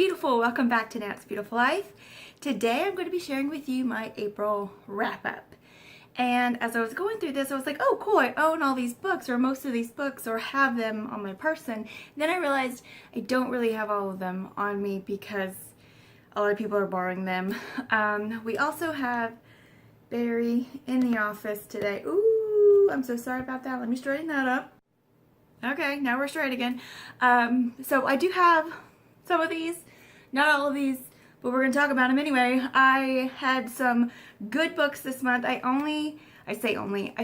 beautiful. Welcome back to Nat's Beautiful Life. Today I'm going to be sharing with you my April wrap-up. And as I was going through this, I was like, oh cool, I own all these books or most of these books or have them on my person. And then I realized I don't really have all of them on me because a lot of people are borrowing them. We also have Barry in the office today. Ooh, I'm so sorry about that. Let me straighten that up. Okay, now we're straight again. So I do have some of these, not all of these, but we're going to talk about them anyway. I had some good books this month. I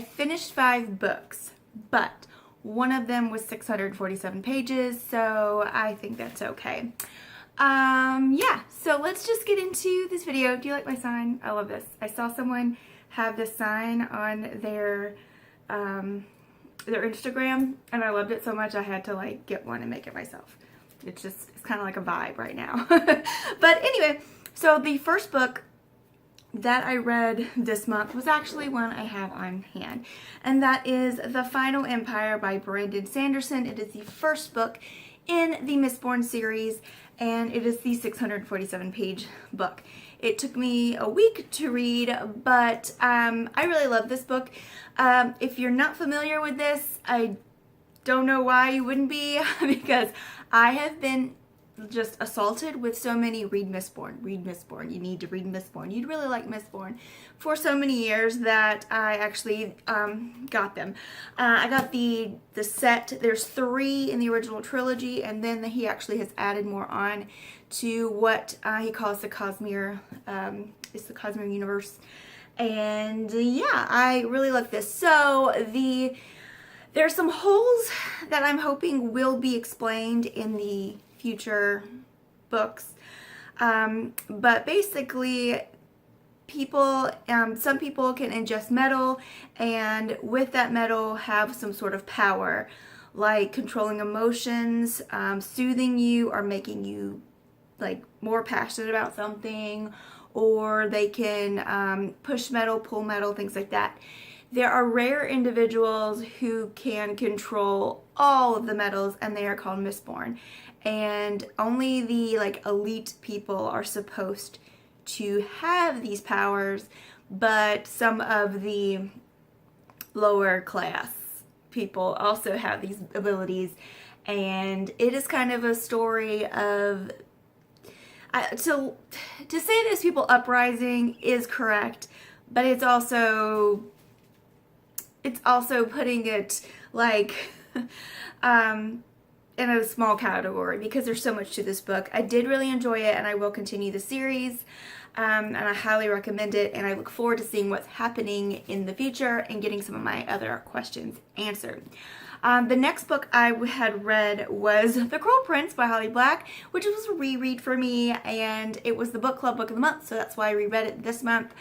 finished 5 books, but one of them was 647 pages, so I think that's okay. Yeah, so let's just get into this video. Do you like my sign? I love this. I saw someone have this sign on their Instagram, and I loved it so much I had to like get one and make it myself. It's kind of like a vibe right now. But anyway, so the first book that I read this month was actually one I have on hand, and that is The Final Empire by Sanderson. It is the first book in the Mistborn series, and it is the 647 page book. It took me a week to read, but I really love this book. If you're not familiar with this, I don't know why you wouldn't be, because I have been just assaulted with so many read Mistborn, you need to read Mistborn, you'd really like Mistborn, for so many years that I actually got them. I got the set. There's 3 in the original trilogy, and then he actually has added more on to what he calls the Cosmere, it's the Cosmere universe. And yeah, I really love this. So there's some holes that I'm hoping will be explained in the future books. But basically, some people can ingest metal, and with that metal have some sort of power, like controlling emotions, soothing you, or making you like more passionate about something, or they can push metal, pull metal, things like that. There are rare individuals who can control all of the metals, and they are called Mistborn. And only the like elite people are supposed to have these powers, but some of the lower class people also have these abilities. And it is kind of a story of to say there's people uprising is correct, but it's also putting it like in a small category because there's so much to this book. I did really enjoy it, and I will continue the series, and I highly recommend it, and I look forward to seeing what's happening in the future and getting some of my other questions answered. The next book I had read was The Cruel Prince by Holly Black, which was a reread for me, and it was the book club book of the month, so that's why I reread it this month.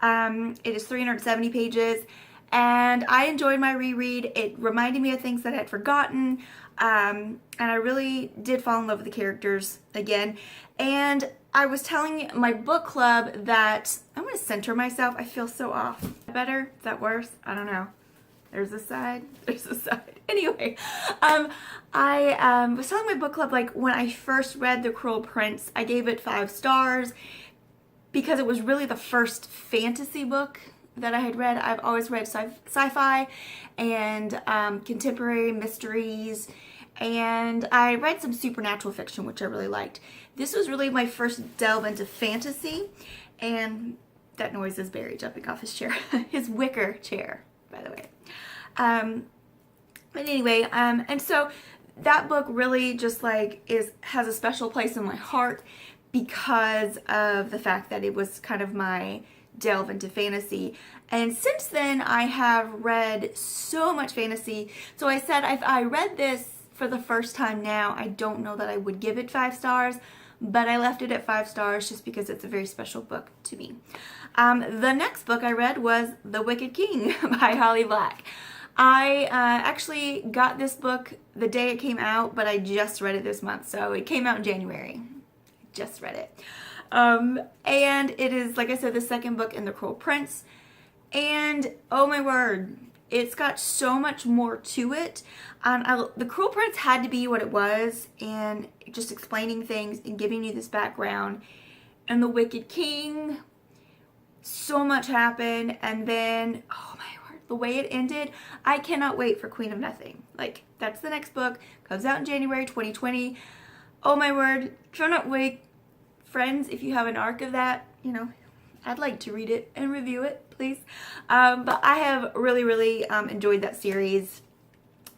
It is 370 pages, and I enjoyed my reread. It reminded me of things that I had forgotten, and I really did fall in love with the characters again. And I was telling my book club that I'm going to center myself. I feel so off. Better? Is that worse? I don't know. There's a side. There's a side. Anyway, I was telling my book club, like, when I first read The Cruel Prince, I gave it 5 stars because it was really the first fantasy book that I had read. I've always read sci-fi and contemporary mysteries, and I read some supernatural fiction, which I really liked. This was really my first delve into fantasy, and that noise is Barry jumping off his chair, his wicker chair, by the way. But anyway, and so that book really just like has a special place in my heart because of the fact that it was kind of my delve into fantasy. And since then I have read so much fantasy. So I said if I read this for the first time now, I don't know that I would give it 5 stars, but I left it at 5 stars just because it's a very special book to me. The next book I read was The Wicked King by Holly Black. I actually got this book the day it came out, but I just read it this month. So it came out in January. I just read it. And it is, like I said, the second book in The Cruel Prince. And oh my word, it's got so much more to it. The Cruel Prince had to be what it was, and just explaining things and giving you this background. And the Wicked King, so much happened, and then, oh my word, the way it ended, I cannot wait for Queen of Nothing. Like, that's the next book, comes out in January 2020. Oh my word, cannot wait. Friends, if you have an arc of that, you know, I'd like to read it and review it, please. But I have really enjoyed that series.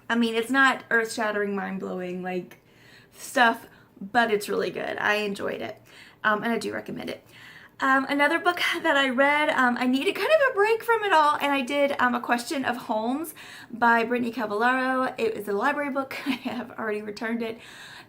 I mean, it's not earth-shattering, mind-blowing, like, stuff, but it's really good. I enjoyed it, and I do recommend it. Another book that I read, I needed kind of a break from it all, and I did A Question of Holmes by Brittany Cavallaro. It is a library book. I have already returned it.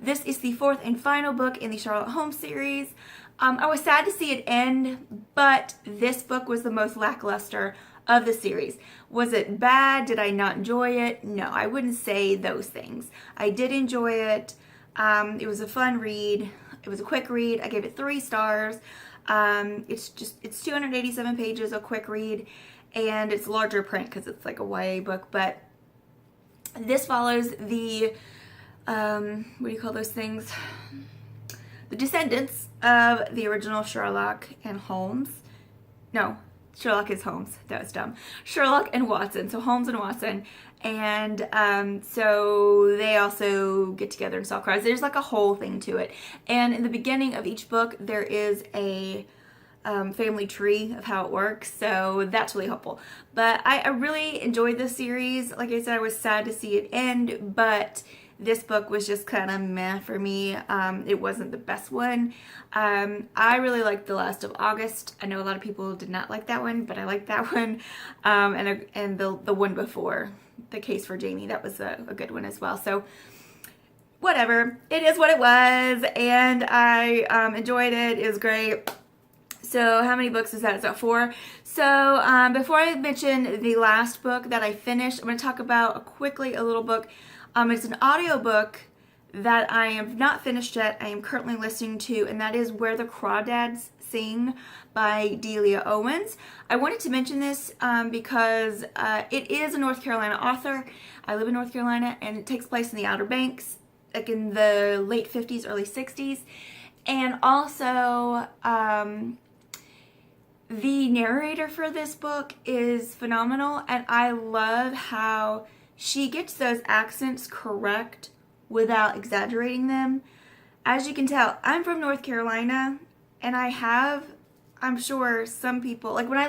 This is the fourth and final book in the Sherlock Holmes series. I was sad to see it end, but this book was the most lackluster of the series. Was it bad? Did I not enjoy it? No, I wouldn't say those things. I did enjoy it. It was a fun read. It was a quick read. I gave it 3 stars. It's 287 pages, a quick read, and it's larger print because it's like a YA book, but this follows the, what do you call those things? The descendants of the original Sherlock and Holmes. No, Sherlock is Holmes. That was dumb. Sherlock and Watson. So Holmes and Watson. And so they also get together and solve crimes. There's like a whole thing to it. And in the beginning of each book, there is a family tree of how it works. So that's really helpful. But I really enjoyed this series. Like I said, I was sad to see it end, but this book was just kind of meh for me. It wasn't the best one. I really liked The Last of August. I know a lot of people did not like that one, but I liked that one. And the one before, The Case for Jamie, that was a good one as well. So whatever, it is what it was, and I enjoyed it. It was great. So how many books is that? Is that 4? So before I mention the last book that I finished, I'm going to talk about quickly a little book. It's an audiobook that I have not finished yet. I am currently listening to, and that is Where the Crawdads Sing by Delia Owens. I wanted to mention this because it is a North Carolina author. I live in North Carolina, and it takes place in the Outer Banks, like in the late 50s, early 60s. And also, the narrator for this book is phenomenal, and I love how she gets those accents correct without exaggerating them. As you can tell, I'm from North Carolina, and I'm sure some people, like when I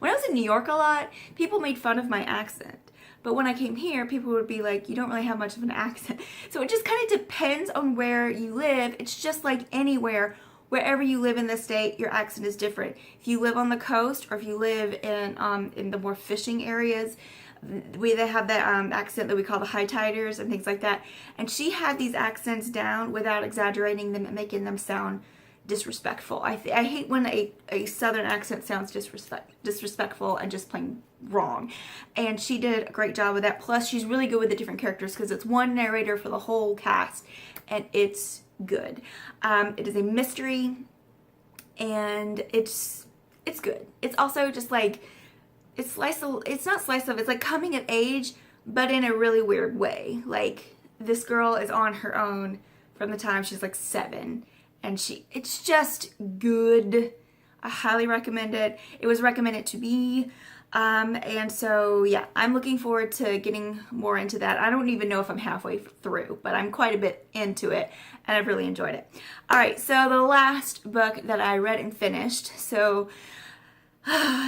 was in New York a lot, people made fun of my accent. But when I came here, people would be like, you don't really have much of an accent. So it just kind of depends on where you live. It's just like anywhere. Wherever you live in the state, your accent is different. If you live on the coast, or if you live in the more fishing areas, they have that accent that we call the high tiders and things like that. And she had these accents down without exaggerating them and making them sound disrespectful. I hate when a southern accent sounds disrespectful and just plain wrong. And she did a great job with that. Plus, she's really good with the different characters because it's one narrator for the whole cast, and it's good. It is a mystery, and it's good. It's also just like, it's not slice of, it's like coming of age, but in a really weird way. Like, this girl is on her own from the time she's like 7, and it's just good. I highly recommend it. It was recommended to me. And so, yeah, I'm looking forward to getting more into that. I don't even know if I'm halfway through, but I'm quite a bit into it, and I've really enjoyed it. All right, so the last book that I read and finished, so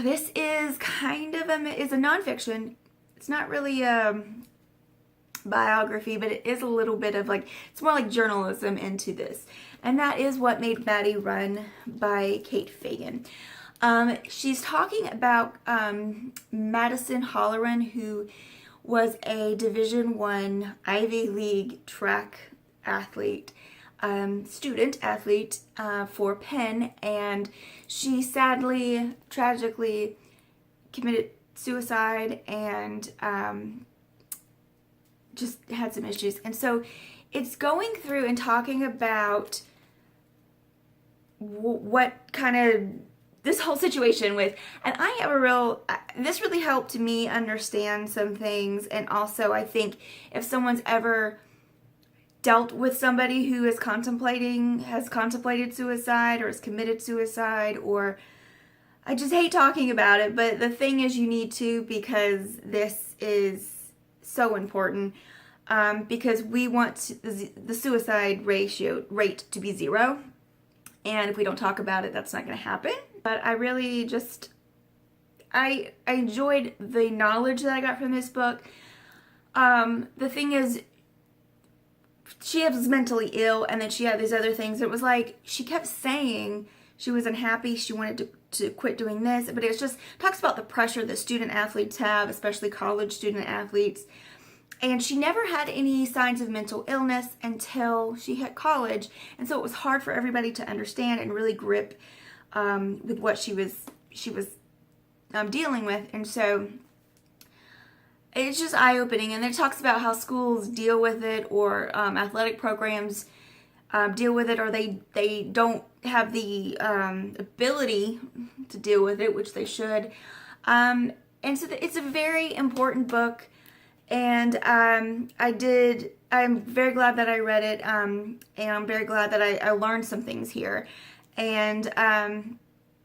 this is kind of is a nonfiction. It's not really a biography, but it is a little bit of like, it's more like journalism into this. And that is What Made Maddy Run by Kate Fagan. She's talking about Madison Holleran, who was a Division I Ivy League track athlete, student athlete for Penn, and she sadly, tragically committed suicide and just had some issues. And so it's going through and talking about what kind of this whole situation with, and I have a real, this really helped me understand some things. And also I think if someone's ever dealt with somebody who has contemplated suicide or has committed suicide, or I just hate talking about it, but the thing is, you need to, because this is so important, because we want the suicide rate to be 0. And if we don't talk about it, that's not going to happen. But I really just, I enjoyed the knowledge that I got from this book. The thing is, she was mentally ill, and then she had these other things. It was like, she kept saying she was unhappy, she wanted to quit doing this, but it just talks about the pressure that student athletes have, especially college student athletes. And she never had any signs of mental illness until she hit college, and so it was hard for everybody to understand and really grip with what she was dealing with. And so it's just eye-opening. And then it talks about how schools deal with it, or athletic programs deal with it, or they don't have the ability to deal with it, which they should. And so it's a very important book. And I'm very glad that I read it, and I'm very glad that I learned some things here. And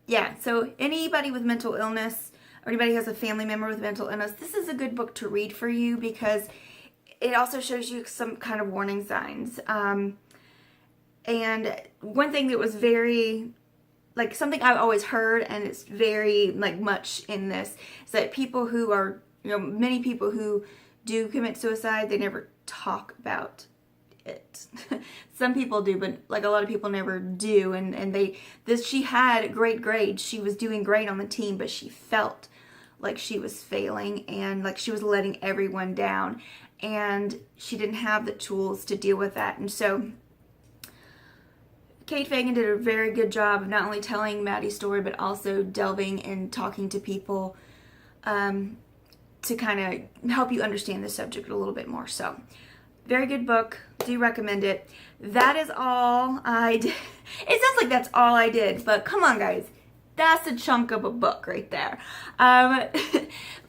yeah, so anybody with mental illness, or anybody who has a family member with mental illness, this is a good book to read for you, because it also shows you some kind of warning signs. And one thing that was very, like, something I've always heard, and it's very, like, much in this, is that people who are, many people who do commit suicide, they never talk about it. Some people do, but like a lot of people never do. And she had great grades. She was doing great on the team, but she felt like she was failing, and like she was letting everyone down, and she didn't have the tools to deal with that. And so Kate Fagan did a very good job of not only telling Maddy's story, but also delving and talking to people to kind of help you understand the subject a little bit more. So, very good book. Do recommend it. That is all I did. It sounds like that's all I did, but come on, guys. That's a chunk of a book right there. But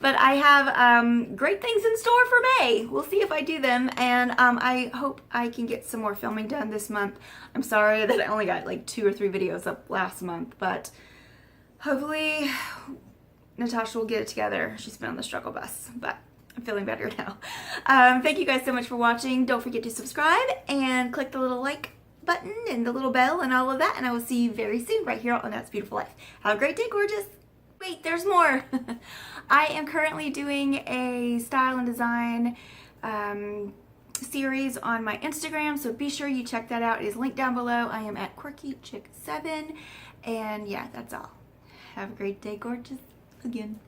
I have great things in store for May. We'll see if I do them, and I hope I can get some more filming done this month. I'm sorry that I only got like 2 or 3 videos up last month, but hopefully Natasha will get it together. She's been on the struggle bus, but I'm feeling better now. Thank you guys so much for watching. Don't forget to subscribe and click the little like button and the little bell and all of that, and I will see you very soon right here on That's Beautiful Life. Have a great day, gorgeous. Wait, there's more. I am currently doing a style and design series on my Instagram, so be sure you check that out. It is linked down below. I am at QuirkyChick7, and yeah, that's all. Have a great day, gorgeous. Again.